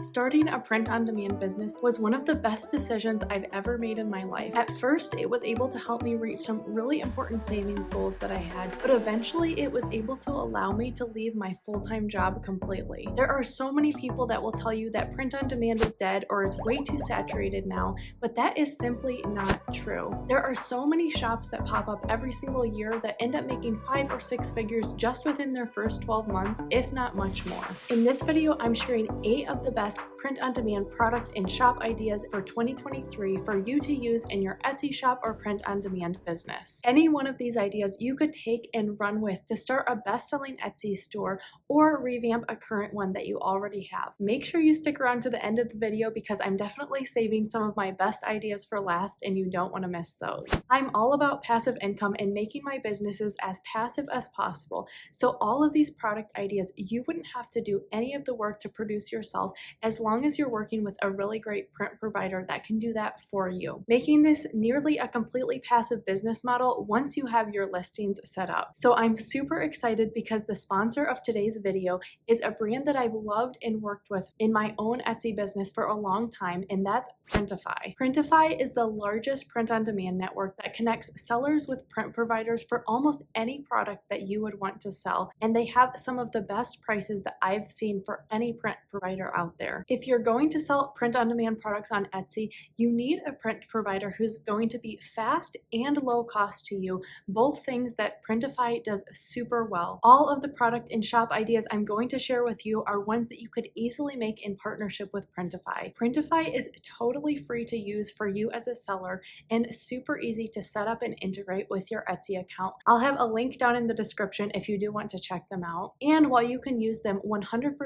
Starting a print-on-demand business was one of the best decisions I've ever made in my life. At first, it was able to help me reach some really important savings goals that I had, but eventually it was able to allow me to leave my full-time job completely. There are so many people that will tell you that print-on-demand is dead or it's way too saturated now, but that is simply not true. There are so many shops that pop up every single year that end up making 5 or 6 figures just within their first 12 months, if not much more. In this video, I'm sharing 8 of the best print-on-demand product and shop ideas for 2023 for you to use in your Etsy shop or print-on-demand business. Any one of these ideas you could take and run with to start a best-selling Etsy store or revamp a current one that you already have. Make sure you stick around to the end of the video because I'm definitely saving some of my best ideas for last and you don't want to miss those. I'm all about passive income and making my businesses as passive as possible. So all of these product ideas, you wouldn't have to do any of the work to produce yourself as long as you're working with a really great print provider that can do that for you, making this nearly a completely passive business model once you have your listings set up. So I'm super excited because the sponsor of today's video is a brand that I've loved and worked with in my own Etsy business for a long time, and that's Printify. Printify is the largest print-on-demand network that connects sellers with print providers for almost any product that you would want to sell, and they have some of the best prices that I've seen for any print provider out there. If you're going to sell print-on-demand products on Etsy, you need a print provider who's going to be fast and low cost to you, both things that Printify does super well. All of the product and shop ideas I'm going to share with you are ones that you could easily make in partnership with Printify. Printify is totally free to use for you as a seller and super easy to set up and integrate with your Etsy account. I'll have a link down in the description if you do want to check them out. And while you can use them 100%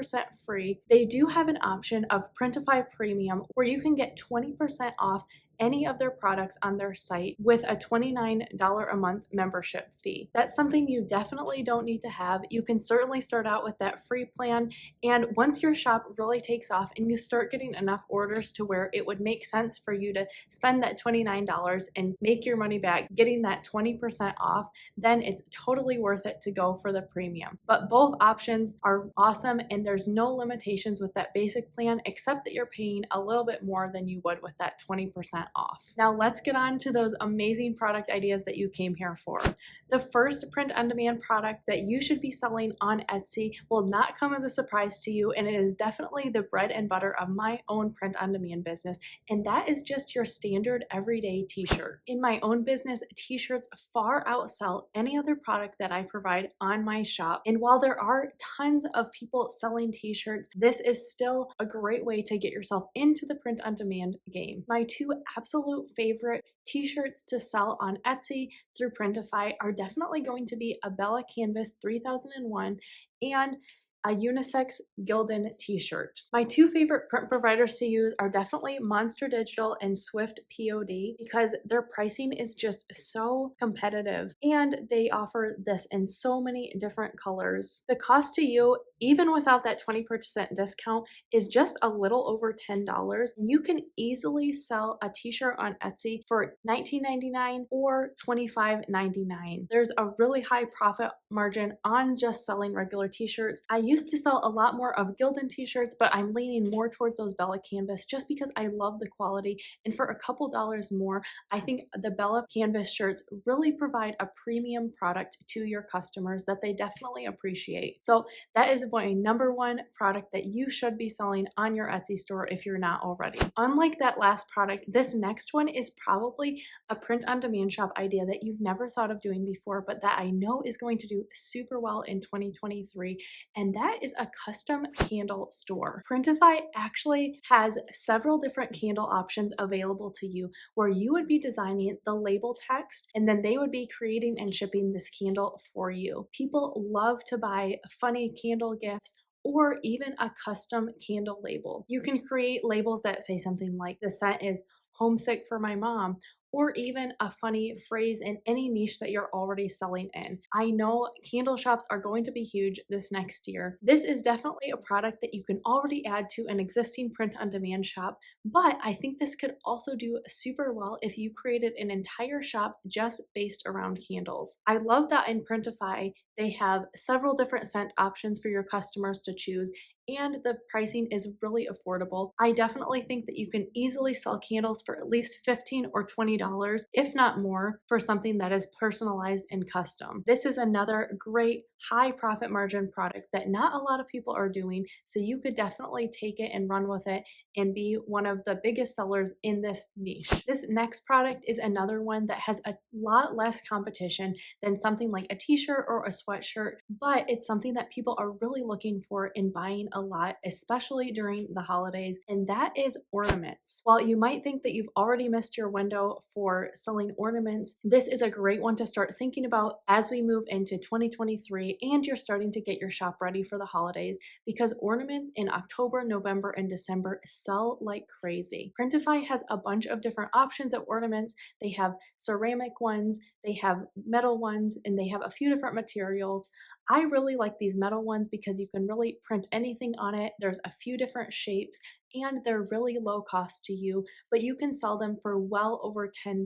free, they do have an option of Printify Premium where you can get 20% off any of their products on their site with a $29 a month membership fee. That's something you definitely don't need to have. You can certainly start out with that free plan, and once your shop really takes off and you start getting enough orders to where it would make sense for you to spend that $29 and make your money back, getting that 20% off, then it's totally worth it to go for the premium. But both options are awesome and there's no limitations with that basic plan except that you're paying a little bit more than you would with that 20% off. Now let's get on to those amazing product ideas that you came here for. The first print-on-demand product that you should be selling on Etsy will not come as a surprise to you, and it is definitely the bread and butter of my own print-on-demand business, and that is just your standard everyday t-shirt. In my own business, t-shirts far outsell any other product that I provide on my shop, and while there are tons of people selling t-shirts, this is still a great way to get yourself into the print-on-demand game. My two absolute favorite t-shirts to sell on Etsy through Printify are definitely going to be a Bella Canvas 3001 and a unisex Gildan t-shirt. My two favorite print providers to use are definitely Monster Digital and Swift POD because their pricing is just so competitive and they offer this in so many different colors. The cost to you, even without that 20% discount, is just a little over $10. You can easily sell a t-shirt on Etsy for $19.99 or $25.99. There's a really high profit margin on just selling regular t-shirts. I used to sell a lot more of Gildan t-shirts, but I'm leaning more towards those Bella Canvas just because I love the quality, and for a couple dollars more, I think the Bella Canvas shirts really provide a premium product to your customers that they definitely appreciate. So that is my number one product that you should be selling on your Etsy store if you're not already. Unlike that last product, this next one is probably a print-on-demand shop idea that you've never thought of doing before, but that I know is going to do super well in 2023, and that is a custom candle store. Printify actually has several different candle options available to you where you would be designing the label text and then they would be creating and shipping this candle for you. People love to buy funny candle gifts or even a custom candle label. You can create labels that say something like, "The scent is homesick for my mom," or even a funny phrase in any niche that you're already selling in. I know candle shops are going to be huge this next year. This is definitely a product that you can already add to an existing print-on-demand shop, but I think this could also do super well if you created an entire shop just based around candles. I love that in Printify, they have several different scent options for your customers to choose, and the pricing is really affordable. I definitely think that you can easily sell candles for at least $15 or $20, if not more, for something that is personalized and custom. This is another great high profit margin product that not a lot of people are doing, so you could definitely take it and run with it and be one of the biggest sellers in this niche. This next product is another one that has a lot less competition than something like a t-shirt or a sweatshirt, but it's something that people are really looking for and buying a lot, especially during the holidays, and that is ornaments. While you might think that you've already missed your window for selling ornaments, this is a great one to start thinking about as we move into 2023 and you're starting to get your shop ready for the holidays, because ornaments in October, November, and December sell like crazy. Printify has a bunch of different options of ornaments. They have ceramic ones, they have metal ones, and they have a few different materials. I really like these metal ones because you can really print anything on it. There's a few different shapes and they're really low cost to you, but you can sell them for well over $10,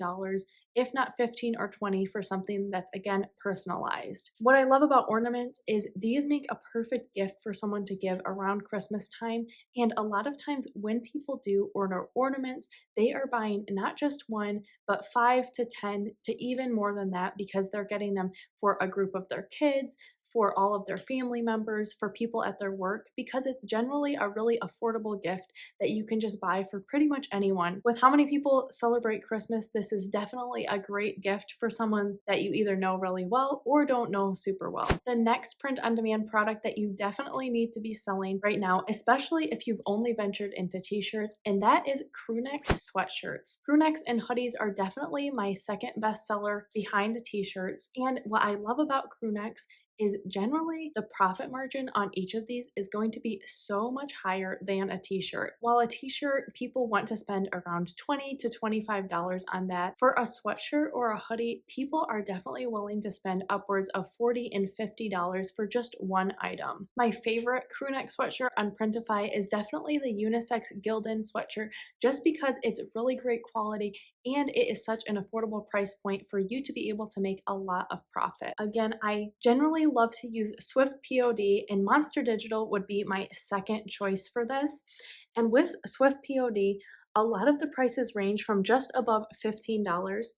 if not 15 or 20 for something that's, again, personalized. What I love about ornaments is these make a perfect gift for someone to give around Christmas time. And a lot of times when people do order ornaments, they are buying not just one, but 5 to 10 to even more than that, because they're getting them for a group of their kids, for all of their family members, for people at their work, because it's generally a really affordable gift that you can just buy for pretty much anyone. With how many people celebrate Christmas, this is definitely a great gift for someone that you either know really well or don't know super well. The next print-on-demand product that you definitely need to be selling right now, especially if you've only ventured into t-shirts, and that is crewneck sweatshirts. Crewnecks and hoodies are definitely my second best seller behind t-shirts, and what I love about crewnecks is generally the profit margin on each of these is going to be so much higher than a t-shirt. While a t-shirt, people want to spend around $20 to $25 on that. For a sweatshirt or a hoodie, people are definitely willing to spend upwards of $40 and $50 for just one item. My favorite crewneck sweatshirt on Printify is definitely the unisex Gildan sweatshirt, just because it's really great quality and it is such an affordable price point for you to be able to make a lot of profit. Again, I generally love to use Swift POD, and Monster Digital would be my second choice for this. And with Swift POD, a lot of the prices range from just above $15.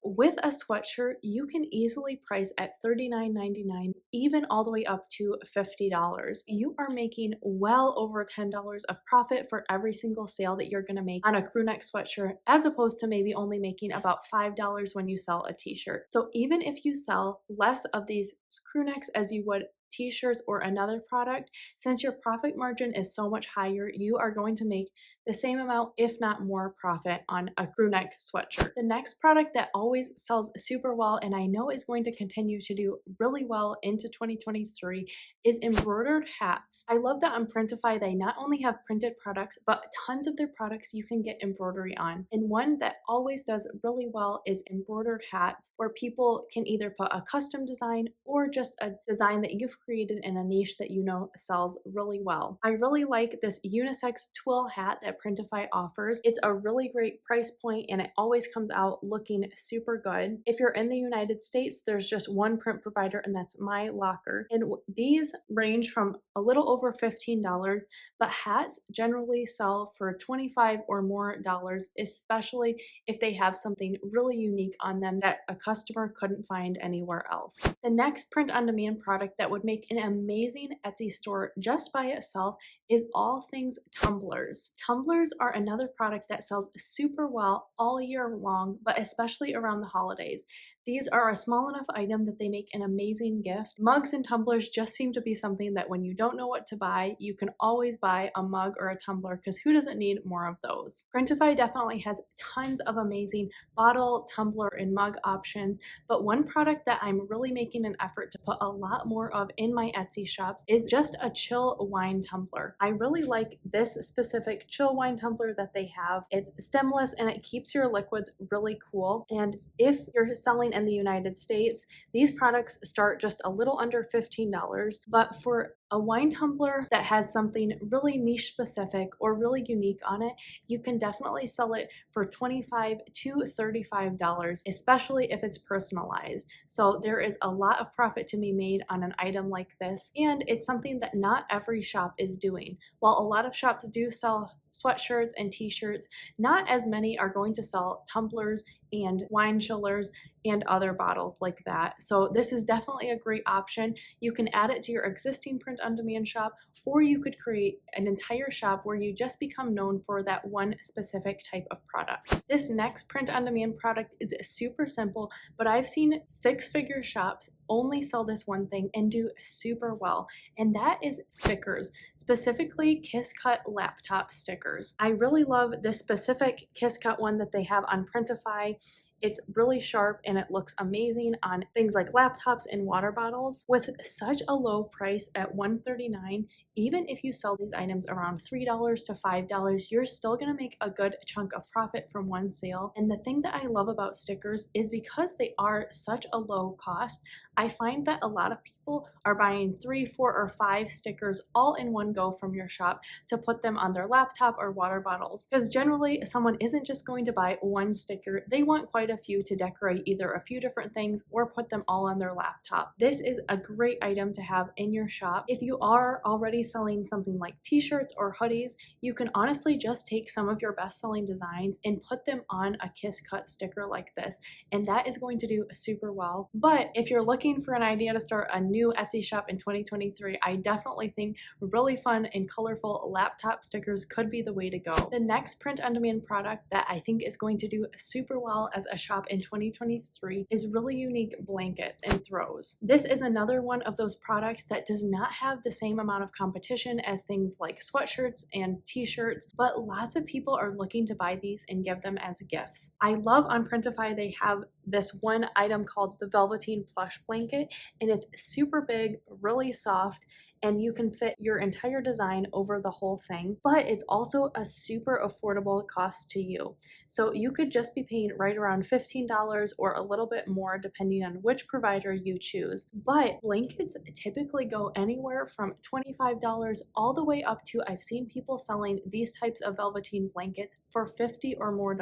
With a sweatshirt, you can easily price at $39.99, even all the way up to $50. You are making well over $10 of profit for every single sale that you're gonna make on a crewneck sweatshirt, as opposed to maybe only making about $5 when you sell a t-shirt. So even if you sell less of these crewnecks as you would t-shirts or another product, since your profit margin is so much higher, you are going to make the same amount, if not more, profit on a crewneck sweatshirt. The next product that always sells super well, and I know is going to continue to do really well into 2023, is embroidered hats. I love that on Printify they not only have printed products, but tons of their products you can get embroidery on. And one that always does really well is embroidered hats, where people can either put a custom design or just a design that you've created in a niche that you know sells really well. I really like this unisex twill hat that Printify offers. It's a really great price point and it always comes out looking super good. If you're in the United States, there's just one print provider, and that's My Locker. And these range from a little over $15, but hats generally sell for $25 or more dollars, especially if they have something really unique on them that a customer couldn't find anywhere else. The next print-on-demand product that would make an amazing Etsy store just by itself is all things tumblers. Tumblers are another product that sells super well all year long, but especially around the holidays. These are a small enough item that they make an amazing gift. Mugs and tumblers just seem to be something that when you don't know what to buy, you can always buy a mug or a tumbler, because who doesn't need more of those? Printify definitely has tons of amazing bottle, tumbler, and mug options, but one product that I'm really making an effort to put a lot more of in my Etsy shops is just a chill wine tumbler. I really like this specific chill wine tumbler that they have. It's stemless and it keeps your liquids really cool, and if you're selling in the United States, these products start just a little under $15, but for a wine tumbler that has something really niche specific or really unique on it, you can definitely sell it for $25 to $35, especially if it's personalized. So there is a lot of profit to be made on an item like this, and it's something that not every shop is doing. While a lot of shops do sell sweatshirts and t-shirts, not as many are going to sell tumblers and wine chillers and other bottles like that. So this is definitely a great option. You can add it to your existing print-on-demand shop, or you could create an entire shop where you just become known for that one specific type of product. This next print-on-demand product is super simple, but I've seen six-figure shops only sell this one thing and do super well, and that is stickers, specifically Kiss Cut laptop stickers. I really love this specific Kiss Cut one that they have on Printify. It's really sharp and it looks amazing on things like laptops and water bottles. With such a low price at $139, even if you sell these items around $3 to $5, you're still gonna make a good chunk of profit from one sale. And the thing that I love about stickers is because they are such a low cost, I find that a lot of people are buying 3, 4, or 5 stickers all in one go from your shop to put them on their laptop or water bottles. Because generally, someone isn't just going to buy one sticker, they want quite a few to decorate either a few different things or put them all on their laptop. This is a great item to have in your shop. If you are already selling something like t-shirts or hoodies, you can honestly just take some of your best-selling designs and put them on a Kiss Cut sticker like this, and that is going to do super well. But if you're looking for an idea to start a new Etsy shop in 2023, I definitely think really fun and colorful laptop stickers could be the way to go. The next print-on-demand product that I think is going to do super well as a shop in 2023 is really unique blankets and throws. This is another one of those products that does not have the same amount of competition as things like sweatshirts and t-shirts, but lots of people are looking to buy these and give them as gifts. I love on Printify they have this one item called the Velveteen Plush Blanket, and it's super big, really soft, and you can fit your entire design over the whole thing, but it's also a super affordable cost to you. So you could just be paying right around $15 or a little bit more depending on which provider you choose. But blankets typically go anywhere from $25 all the way up to, I've seen people selling these types of velveteen blankets for $50 or more,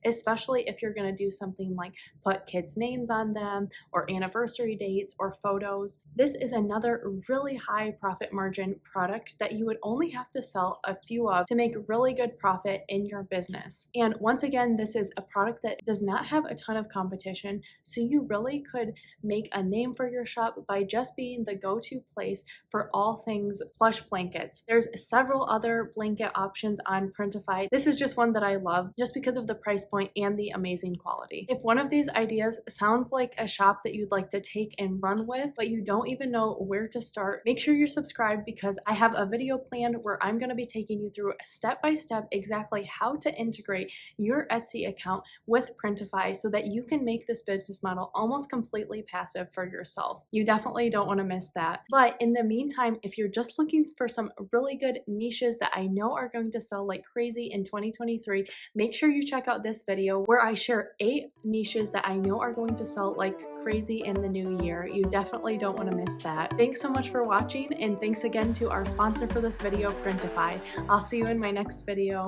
especially if you're gonna do something like put kids' names on them or anniversary dates or photos. This is another really high profit margin product that you would only have to sell a few of to make really good profit in your business. And once again, this is a product that does not have a ton of competition, so you really could make a name for your shop by just being the go-to place for all things plush blankets. There's several other blanket options on Printify. This is just one that I love just because of the price point and the amazing quality. If one of these ideas sounds like a shop that you'd like to take and run with, but you don't even know where to start, make sure you're subscribed because I have a video planned where I'm going to be taking you through step by step exactly how to integrate your Etsy account with Printify so that you can make this business model almost completely passive for yourself. You definitely don't want to miss that. But in the meantime, if you're just looking for some really good niches that I know are going to sell like crazy in 2023, make sure you check out this video where I share 8 niches that I know are going to sell like crazy in the new year. You definitely don't want to miss that. Thanks so much for watching, and thanks again to our sponsor for this video, Printify. I'll see you in my next video.